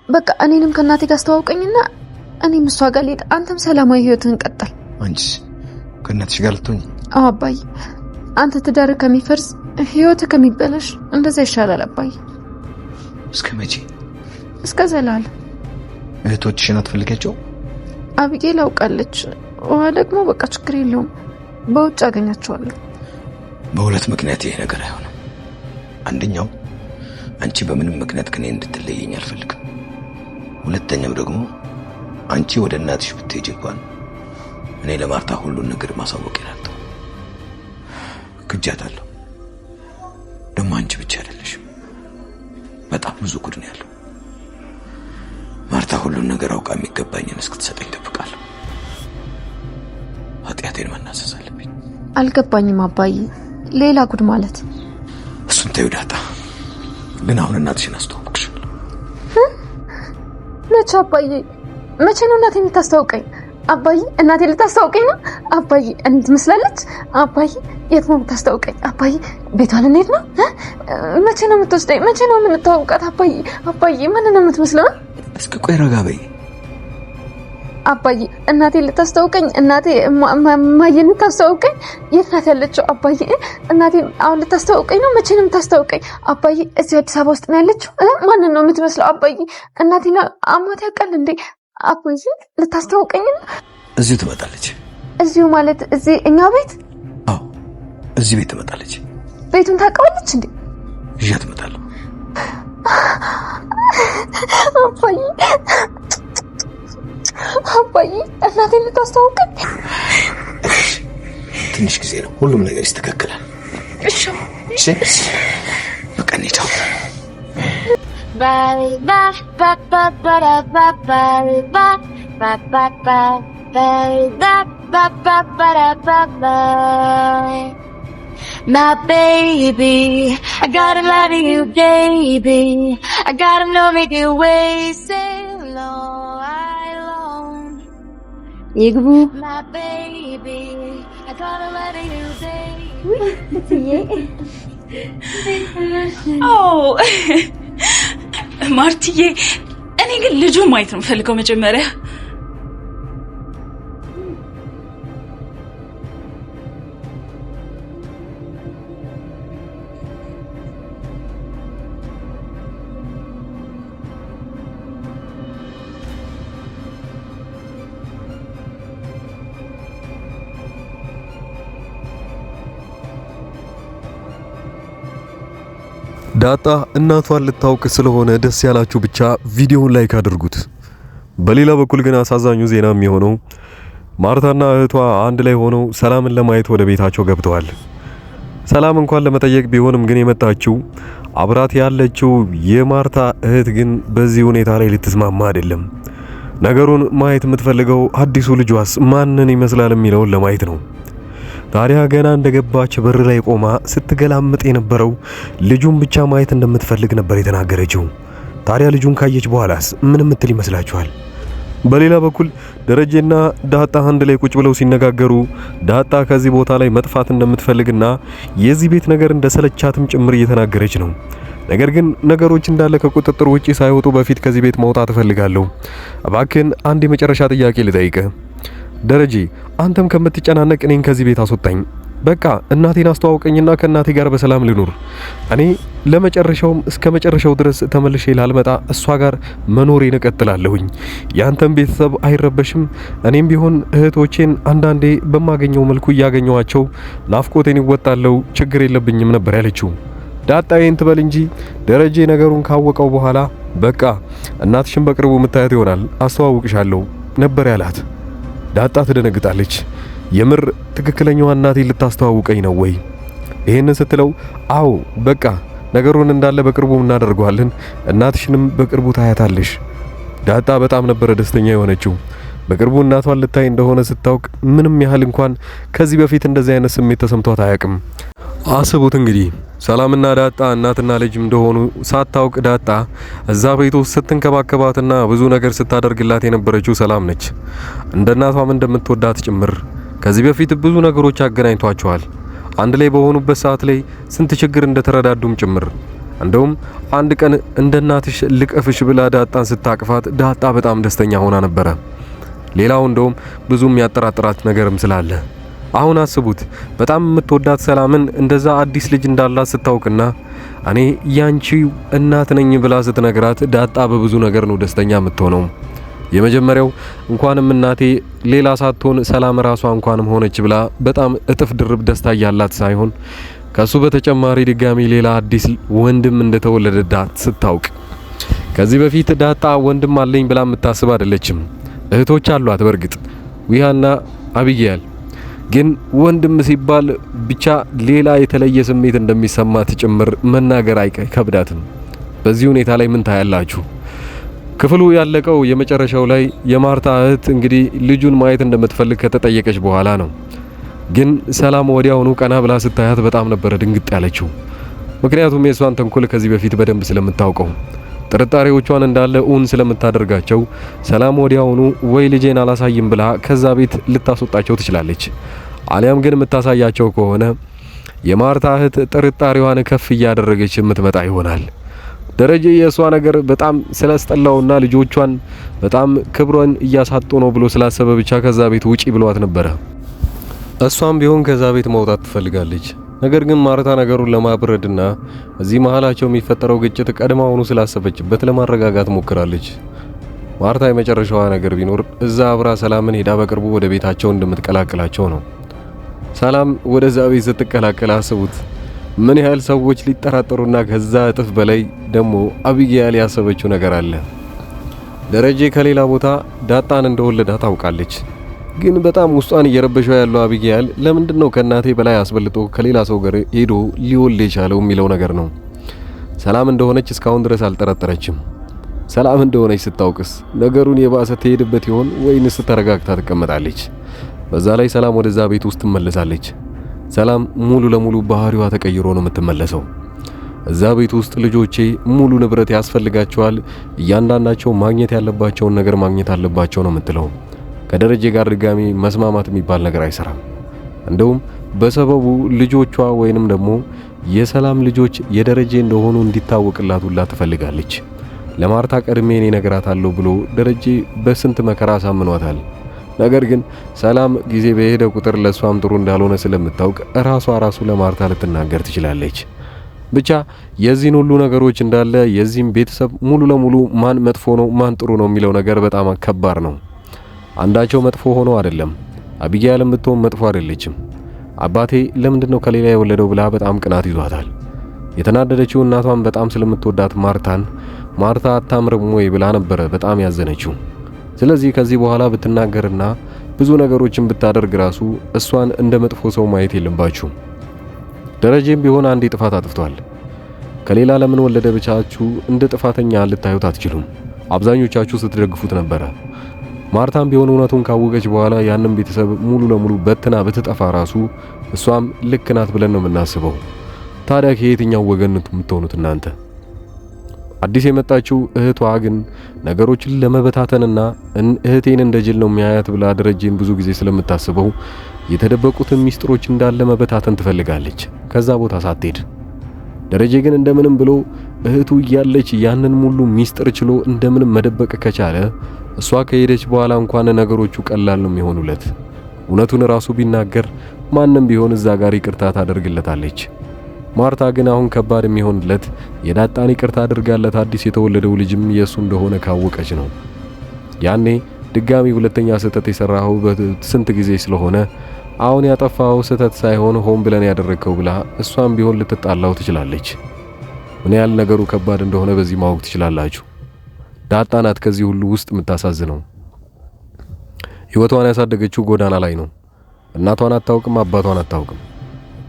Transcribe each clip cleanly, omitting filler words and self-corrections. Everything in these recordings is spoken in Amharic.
በቃ እኔንም ከናቴ ጋር አስተዋውቀኝና እኔም እሷ ጋር ልሄድ፣ አንተም ሰላማዊ ህይወትን ቀጥል። አንቺስ ከናትሽ ጋር ልትሆኚ? አዎ አባዬ፣ አንተ ትዳር ከሚፈርስ ህይወት ከሚበላሽ እንደዛ ይሻላል አባዬ። እስከ መቼ? እስከ ዘላለም። እህቶችሽን አትፈልጊያቸው? አቢጌል አውቃለች። ውሃ ደግሞ በቃ ችግር የለውም በውጭ አገኛቸዋለሁ። በሁለት ምክንያት ይሄ ነገር አይሆንም። አንደኛው አንቺ በምንም ምክንያት ከኔ እንድትለየኝ አልፈልግም። ሁለተኛው ደግሞ አንቺ ወደ እናትሽ ብትሄጂ እንኳን እኔ ለማርታ ሁሉን ነገር ማሳወቅ ይላልተው ክጃታለሁ። ደግሞ አንቺ ብቻ አይደለሽም፣ በጣም ብዙ ጉድ ነው ያለው። ማርታ ሁሉን ነገር አውቃ የሚገባኝን እስክትሰጠኝ እጠብቃለሁ። ኃጢአቴን መናዘዝ አለብኝ። አልገባኝም አባዬ፣ ሌላ ጉድ ማለት? እሱን ተይው ዳጣ። ግን አሁን እናትሽን አስተዋውቅሻለሁ። መቼ አባዬ? መቼ ነው እናቴ የምታስተዋውቀኝ? አባዬ እናቴ ልታስተዋውቀኝ ነው? አባዬ እኔ ትመስላለች? አባዬ የት ነው የምታስተዋውቀኝ? አባዬ ቤቷ ልንሄድ ነው? መቼ ነው የምትወስደኝ? መቼ ነው የምንተዋወቃት? አባዬ ማን ነው የምትመስለው? እስኪ ቆይ ረጋ በይ። አባዬ እናቴ ልታስተዋውቀኝ? እናቴ ማየን ልታስተዋውቀኝ? የት ናት ያለችው? አባዬ እናቴ አሁን ልታስተዋውቀኝ ነው? መቼ ነው የምታስተዋውቀኝ? አባዬ እዚህ አዲስ አበባ ውስጥ ነው ያለችው? ማን ነው የምትመስለው? አባዬ እናቴና አማቴ ያውቃል እንዴ? አባዬ ልታስተዋውቀኝ ነው? እዚሁ ትመጣለች። እዚሁ ማለት እዚህ እኛ ቤት? አዎ እዚህ ቤት ትመጣለች። ቤቱን ታውቀዋለች እንዴ? ይዣት እመጣለሁ። አባዬ እናቴ ልታስተዋውቀኝ? ትንሽ ጊዜ ነው፣ ሁሉም ነገር ይስተካከላል። እሺ በቃ እንሂድ። My baby, I gotta love you, baby. I gotta know me the way so long, my baby, I gotta love you, baby. Oh, ማርትዬ፣ እኔ ግን ልጁ ማየት ነው ፈልገው መጀመሪያ። ዳጣ እናቷን ልታውቅ ስለሆነ ደስ ያላችሁ ብቻ ቪዲዮውን ላይክ አድርጉት። በሌላ በኩል ግን አሳዛኙ ዜና የሚሆነው ማርታና እህቷ አንድ ላይ ሆነው ሰላምን ለማየት ወደ ቤታቸው ገብተዋል። ሰላም እንኳን ለመጠየቅ ቢሆንም ግን የመጣችው አብራት ያለችው የማርታ እህት ግን በዚህ ሁኔታ ላይ ልትስማማ አይደለም። ነገሩን ማየት የምትፈልገው አዲሱ ልጇስ ማንን ይመስላል የሚለውን ለማየት ነው። ታዲያ ገና እንደገባች በር ላይ ቆማ ስትገላምጥ የነበረው ልጁን ብቻ ማየት እንደምትፈልግ ነበር የተናገረችው። ታዲያ ልጁን ካየች በኋላስ ምን ምትል ይመስላችኋል? በሌላ በኩል ደረጀና ዳጣ አንድ ላይ ቁጭ ብለው ሲነጋገሩ ዳጣ ከዚህ ቦታ ላይ መጥፋት እንደምትፈልግና የዚህ ቤት ነገር እንደሰለቻትም ጭምር እየተናገረች ነው። ነገር ግን ነገሮች እንዳለ ከቁጥጥር ውጪ ሳይወጡ በፊት ከዚህ ቤት መውጣት እፈልጋለሁ። እባክህን አንድ የመጨረሻ ጥያቄ ልጠይቅህ ደረጀ፣ አንተም ከምትጨናነቅ እኔን ከዚህ ቤት አስወጣኝ። በቃ እናቴን አስተዋውቀኝና ከእናቴ ጋር በሰላም ልኑር። እኔ ለመጨረሻውም እስከ መጨረሻው ድረስ ተመልሼ ላልመጣ እሷ ጋር መኖሬን እቀጥላለሁኝ። ያንተም ቤተሰብ አይረበሽም። እኔም ቢሆን እህቶቼን አንዳንዴ በማገኘው መልኩ እያገኘዋቸው ናፍቆቴን ይወጣለው፣ ችግር የለብኝም ነበር ያለችው። ዳጣዬን ትበል እንጂ ደረጀ ነገሩን ካወቀው በኋላ በቃ እናትሽን በቅርቡ ምታያት ይሆናል፣ አስተዋውቅሻለሁ ነበር ያላት። ዳጣ ትደነግጣለች። የምር ትክክለኛዋ እናቴ ልታስተዋውቀኝ ነው ወይ? ይሄንን ስትለው አዎ በቃ ነገሩን እንዳለ በቅርቡ እናደርገዋለን፣ እናትሽንም በቅርቡ ታያታለሽ። ዳጣ በጣም ነበር ደስተኛ የሆነችው። በቅርቡ እናቷን ልታይ እንደሆነ ስታውቅ ምንም ያህል እንኳን ከዚህ በፊት እንደዚህ አይነት ስሜት ተሰምቷት አያውቅም። አስቡት እንግዲህ ሰላምና ዳጣ እናትና ልጅ እንደሆኑ ሳታውቅ ዳጣ እዛ ቤት ውስጥ ስትንከባከባትና ብዙ ነገር ስታደርግላት የነበረችው ሰላም ነች። እንደ እናቷም እንደምትወዳት ጭምር። ከዚህ በፊት ብዙ ነገሮች አገናኝቷቸዋል። አንድ ላይ በሆኑበት ሰዓት ላይ ስንት ችግር እንደተረዳዱም ጭምር። እንደውም አንድ ቀን እንደ እናትሽ ልቀፍሽ ብላ ዳጣን ስታቅፋት ዳጣ በጣም ደስተኛ ሆና ነበረ። ሌላው እንደውም ብዙም ያጠራጥራት ነገርም ስላለ አሁን አስቡት በጣም የምትወዳት ሰላምን እንደዛ አዲስ ልጅ እንዳላት ስታውቅና እኔ ያንቺ እናት ነኝ ብላ ስትነግራት ዳጣ በብዙ ነገር ነው ደስተኛ የምትሆነው። የመጀመሪያው እንኳንም እናቴ ሌላ ሳትሆን ሰላም ራሷ እንኳንም ሆነች ብላ በጣም እጥፍ ድርብ ደስታ ያላት ሳይሆን ከሱ በተጨማሪ ድጋሚ ሌላ አዲስ ወንድም እንደተወለደላት ስታውቅ ከዚህ በፊት ዳጣ ወንድም አለኝ ብላ የምታስብ አይደለችም። እህቶች አሏት በርግጥ ዊሃና አቢጌል፣ ግን ወንድም ሲባል ብቻ ሌላ የተለየ ስሜት እንደሚሰማት ጭምር መናገር አይከብዳትም። በዚህ ሁኔታ ላይ ምን ታያላችሁ? ክፍሉ ያለቀው የመጨረሻው ላይ የማርታ እህት እንግዲህ ልጁን ማየት እንደምትፈልግ ከተጠየቀች በኋላ ነው። ግን ሰላም ወዲያውኑ ቀና ብላ ስታያት በጣም ነበር ድንግጥ ያለችው። ምክንያቱም የሷን ተንኮል ከዚህ በፊት በደንብ ስለምታውቀው ጥርጣሬዎቿን እንዳለ ኡን ስለምታደርጋቸው ሰላም ወዲያውኑ ወይ ልጄን አላሳይም ብላ ከዛ ቤት ልታስወጣቸው ትችላለች። አሊያም ግን የምታሳያቸው ከሆነ የማርታ እህት ጥርጣሬዋን ከፍ እያደረገች የምትመጣ ይሆናል። ደረጀ የሷ ነገር በጣም ስለስጠላውና ልጆቿን በጣም ክብሯን እያሳጡ ነው ብሎ ስላሰበ ብቻ ከዛ ቤት ውጪ ብሏት ነበረ። እሷም ቢሆን ከዛ ቤት መውጣት ትፈልጋለች። ነገር ግን ማርታ ነገሩን ለማብረድና እዚህ መሃላቸው የሚፈጠረው ግጭት ቀድማውኑ ስላሰበችበት ለማረጋጋት ሞክራለች። ማርታ የመጨረሻዋ ነገር ቢኖር እዛ አብራ ሰላምን ሄዳ በቅርቡ ወደ ቤታቸው እንደምትቀላቅላቸው ነው። ሰላም ወደዛ ቤት ስትቀላቀል አስቡት ምን ያህል ሰዎች ሊጠራጠሩና ከዛ እጥፍ በላይ ደግሞ አቢጌል ያሰበችው ነገር አለ። ደረጀ ከሌላ ቦታ ዳጣን እንደወለዳ ታውቃለች። ግን በጣም ውስጧን እየረበሸው ያለው አቢጌል ለምንድነው ከእናቴ በላይ አስበልጦ ከሌላ ሰው ጋር ሄዶ ሊወልድ የቻለው የሚለው ነገር ነው። ሰላም እንደሆነች እስካሁን ድረስ አልጠረጠረችም። ሰላም እንደሆነች ስታውቅስ ነገሩን የባሰ ትሄድበት ይሆን ወይንስ ተረጋግታ ትቀመጣለች? በዛ ላይ ሰላም ወደዛ ቤት ውስጥ ትመለሳለች። ሰላም ሙሉ ለሙሉ ባህሪዋ ተቀይሮ ነው የምትመለሰው። እዛ ቤት ውስጥ ልጆቼ ሙሉ ንብረት ያስፈልጋቸዋል፣ እያንዳንዳቸው ማግኘት ያለባቸውን ነገር ማግኘት አለባቸው ነው የምትለው። ከደረጀ ጋር ድጋሚ መስማማት የሚባል ነገር አይሰራም። እንደውም በሰበቡ ልጆቿ ወይንም ደግሞ የሰላም ልጆች የደረጀ እንደሆኑ እንዲታወቅላት ሁላ ትፈልጋለች። ለማርታ ቀድሜ እኔ እነግራታለሁ ብሎ ደረጀ በስንት መከራ አሳምኗታል። ነገር ግን ሰላም ጊዜ በሄደ ቁጥር ለሷም ጥሩ እንዳልሆነ ስለምታውቅ ራሱ ለማርታ ልትናገር ትችላለች። ብቻ የዚህን ሁሉ ነገሮች እንዳለ የዚህም ቤተሰብ ሙሉ ለሙሉ ማን መጥፎ ነው ማን ጥሩ ነው የሚለው ነገር በጣም ከባድ ነው። አንዳቸው መጥፎ ሆኖ አይደለም። አቢጌል የምትሆን መጥፎ አይደለችም። አባቴ ለምንድነው ከሌላ የወለደው ብላ በጣም ቅናት ይዟታል። የተናደደችው እናቷን በጣም ስለምትወዳት ማርታ አታምርም ወይ ብላ ነበረ በጣም ያዘነችው። ስለዚህ ከዚህ በኋላ ብትናገርና ብዙ ነገሮችን ብታደርግ ራሱ እሷን እንደ መጥፎ ሰው ማየት የለባችሁ። ደረጀም ቢሆን አንዴ ጥፋት አጥፍቷል። ከሌላ ለምን ወለደ ብቻችሁ እንደ ጥፋተኛ ልታዩት አትችሉም። አብዛኞቻችሁ ስትደግፉት ነበረ። ማርታም ቢሆን እውነቱን ካወቀች በኋላ ያንን ቤተሰብ ሙሉ ለሙሉ በትና ብትጠፋ ራሱ እሷም ልክ ናት ብለን ነው የምናስበው። ታዲያ ከየትኛው ወገን የምትሆኑት እናንተ? አዲስ የመጣችው እህቷ ግን ነገሮችን ለመበታተንና እህቴን እንደ ጅል ነው የሚያያት ብላ ደረጀን ብዙ ጊዜ ስለምታስበው የተደበቁትን ሚስጥሮች እንዳለ መበታተን ትፈልጋለች ከዛ ቦታ ሳትሄድ። ደረጀ ግን እንደምንም ብሎ እህቱ እያለች ያንን ሙሉ ሚስጥር ችሎ እንደምንም መደበቅ ከቻለ እሷ ከሄደች በኋላ እንኳን ነገሮቹ ቀላል ነው የሚሆኑለት። እውነቱን ራሱ ቢናገር ማንም ቢሆን እዛ ጋር ይቅርታ ታደርግለታለች። ማርታ ግን አሁን ከባድ የሚሆንለት የዳጣን ይቅርታ አድርጋለት አዲስ የተወለደው ልጅም የሱ እንደሆነ ካወቀች ነው። ያኔ ድጋሚ ሁለተኛ ስህተት የሰራው በስንት ጊዜ ስለሆነ አሁን ያጠፋው ስህተት ሳይሆን ሆን ብለን ያደረግከው ብላ እሷም ቢሆን ልትጣላው ትችላለች። ምን ያህል ነገሩ ከባድ እንደሆነ በዚህ ማወቅ ትችላላችሁ። ዳጣ ናት ከዚህ ሁሉ ውስጥ የምታሳዝነው። ህይወቷን ያሳደገችው ጎዳና ላይ ነው። እናቷን አታውቅም፣ አባቷን አታውቅም።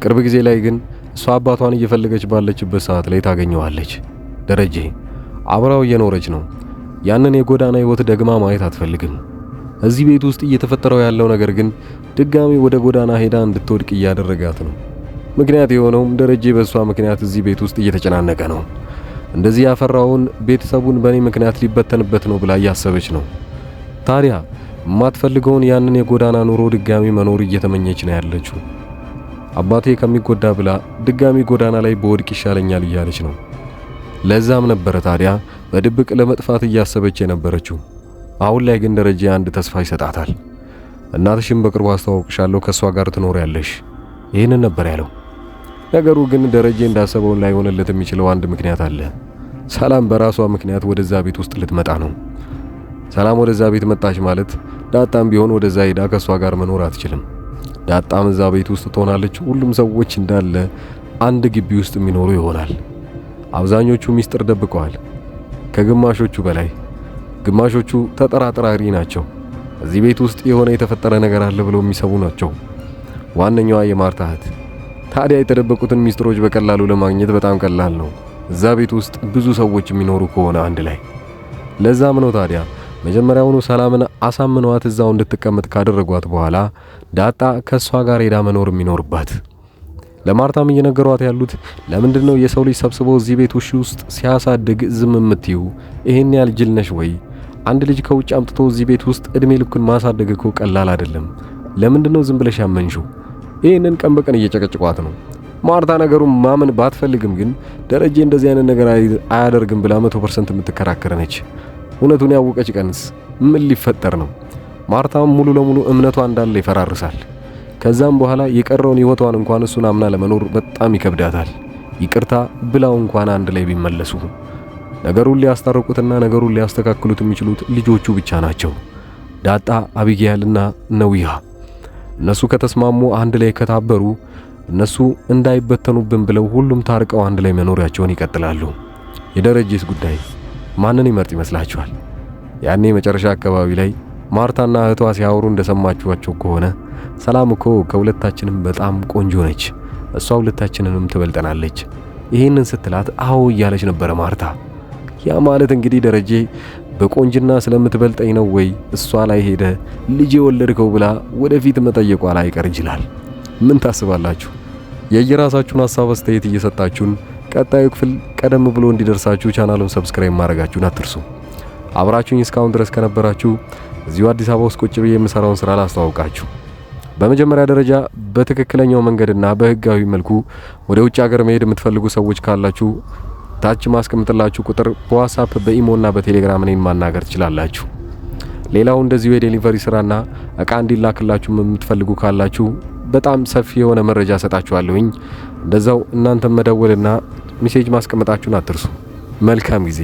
ቅርብ ጊዜ ላይ ግን እሷ አባቷን እየፈለገች ባለችበት ሰዓት ላይ ታገኘዋለች። ደረጀ አብራው እየኖረች ነው። ያንን የጎዳና ህይወት ደግማ ማየት አትፈልግም። እዚህ ቤት ውስጥ እየተፈጠረው ያለው ነገር ግን ድጋሚ ወደ ጎዳና ሄዳ እንድትወድቅ እያደረጋት ነው። ምክንያት የሆነውም ደረጀ በሷ ምክንያት እዚህ ቤት ውስጥ እየተጨናነቀ ነው። እንደዚህ ያፈራውን ቤተሰቡን በእኔ ምክንያት ሊበተንበት ነው ብላ እያሰበች ነው። ታዲያ የማትፈልገውን ያንን የጎዳና ኑሮ ድጋሚ መኖር እየተመኘች ነው ያለችው። አባቴ ከሚጎዳ ብላ ድጋሚ ጎዳና ላይ በወድቅ ይሻለኛል እያለች ነው። ለዛም ነበር ታዲያ በድብቅ ለመጥፋት እያሰበች የነበረችው። አሁን ላይ ግን ደረጀ አንድ ተስፋ ይሰጣታል። እናትሽም በቅርቡ አስተዋውቅሻለሁ፣ ከሷ ጋር ትኖሪያለሽ፣ ይህንን ነበር ያለው። ነገሩ ግን ደረጀ እንዳሰበው ላይሆንለት የሚችለው አንድ ምክንያት አለ። ሰላም በራሷ ምክንያት ወደዛ ቤት ውስጥ ልትመጣ ነው። ሰላም ወደዛ ቤት መጣች ማለት ዳጣም ቢሆን ወደዛ ሄዳ ከሷ ጋር መኖር አትችልም። ዳጣም እዛ ቤት ውስጥ ትሆናለች። ሁሉም ሰዎች እንዳለ አንድ ግቢ ውስጥ የሚኖሩ ይሆናል። አብዛኞቹ ሚስጥር ደብቀዋል፣ ከግማሾቹ በላይ። ግማሾቹ ተጠራጣሪ ናቸው። እዚህ ቤት ውስጥ የሆነ የተፈጠረ ነገር አለ ብለው የሚሰቡ ናቸው። ዋነኛዋ የማርታ እህት። ታዲያ የተደበቁትን ሚስጥሮች በቀላሉ ለማግኘት በጣም ቀላል ነው፣ እዛ ቤት ውስጥ ብዙ ሰዎች የሚኖሩ ከሆነ አንድ ላይ። ለዛም ነው ታዲያ መጀመሪያውኑ ሰላምን አሳምነዋት እዛው እንድትቀመጥ ካደረጓት በኋላ ዳጣ ከሷ ጋር ሄዳ መኖር የሚኖርባት። ለማርታም እየነገሯት ያሉት ለምንድነው የሰው ልጅ ሰብስበው እዚህ ቤት ውስጥ ሲያሳድግ ዝም የምትዩ? ይሄን ያህል ጅል ነሽ ወይ? አንድ ልጅ ከውጭ አምጥቶ እዚህ ቤት ውስጥ እድሜ ልኩን ማሳደግ እኮ ቀላል አይደለም። ለምንድነው ዝም ብለሽ ያመንሽው? ይሄንን ቀን በቀን እየጨቀጨቋት ነው። ማርታ ነገሩን ማመን ባትፈልግም ግን ደረጀ እንደዚህ አይነት ነገር አያደርግም ብላ 100% የምትከራከር ነች። እውነቱን ያወቀች ቀንስ ምን ሊፈጠር ነው? ማርታም ሙሉ ለሙሉ እምነቷ እንዳለ ይፈራርሳል። ከዛም በኋላ የቀረውን ህይወቷን እንኳን እሱን አምና ለመኖር በጣም ይከብዳታል። ይቅርታ ብላው እንኳን አንድ ላይ ቢመለሱ ነገሩን ሊያስታርቁትና ነገሩን ሊያስተካክሉት የሚችሉት ልጆቹ ብቻ ናቸው፣ ዳጣ፣ አቢጊያልና ነዊሃ። እነሱ ከተስማሙ አንድ ላይ ከታበሩ እነሱ እንዳይበተኑብን ብለው ሁሉም ታርቀው አንድ ላይ መኖሪያቸውን ይቀጥላሉ። የደረጀስ ጉዳይ ማንን ይመርጥ ይመስላችኋል? ያኔ መጨረሻ አካባቢ ላይ ማርታና እህቷ ሲያወሩ እንደሰማችኋቸው ከሆነ ሰላም እኮ ከሁለታችንም በጣም ቆንጆ ነች፣ እሷ ሁለታችንንም ትበልጠናለች፣ ይሄንን ስትላት አዎ እያለች ነበር ማርታ። ያ ማለት እንግዲህ ደረጀ በቆንጅና ስለምትበልጠኝ ነው ወይ እሷ ላይ ሄደ ልጅ ወለድከው ብላ ወደፊት መጠየቋ ላይ ቀር ይችላል። ምን ታስባላችሁ? የየራሳችሁን ሐሳብ አስተያየት እየሰጣችሁን ቀጣዩ ክፍል ቀደም ብሎ እንዲደርሳችሁ ቻናሉን ሰብስክራይብ ማድረጋችሁን አትርሱ። አብራችሁኝ እስካሁን ድረስ ከነበራችሁ እዚሁ አዲስ አበባ ውስጥ ቁጭ ብዬ የምሰራውን ስራ ላስተዋውቃችሁ። በመጀመሪያ ደረጃ በትክክለኛው መንገድና በህጋዊ መልኩ ወደ ውጭ ሀገር መሄድ የምትፈልጉ ሰዎች ካላችሁ ታች ማስቀምጥላችሁ ቁጥር በዋትስአፕ በኢሞና በቴሌግራም እኔን ማናገር ትችላላችሁ። ሌላው እንደዚሁ የዴሊቨሪ ስራና እቃ እንዲላክላችሁ የምትፈልጉ ካላችሁ በጣም ሰፊ የሆነ መረጃ ሰጣችኋለሁኝ። እንደዛው እናንተ መደወልና ሜሴጅ ማስቀመጣችሁን አትርሱ። መልካም ጊዜ።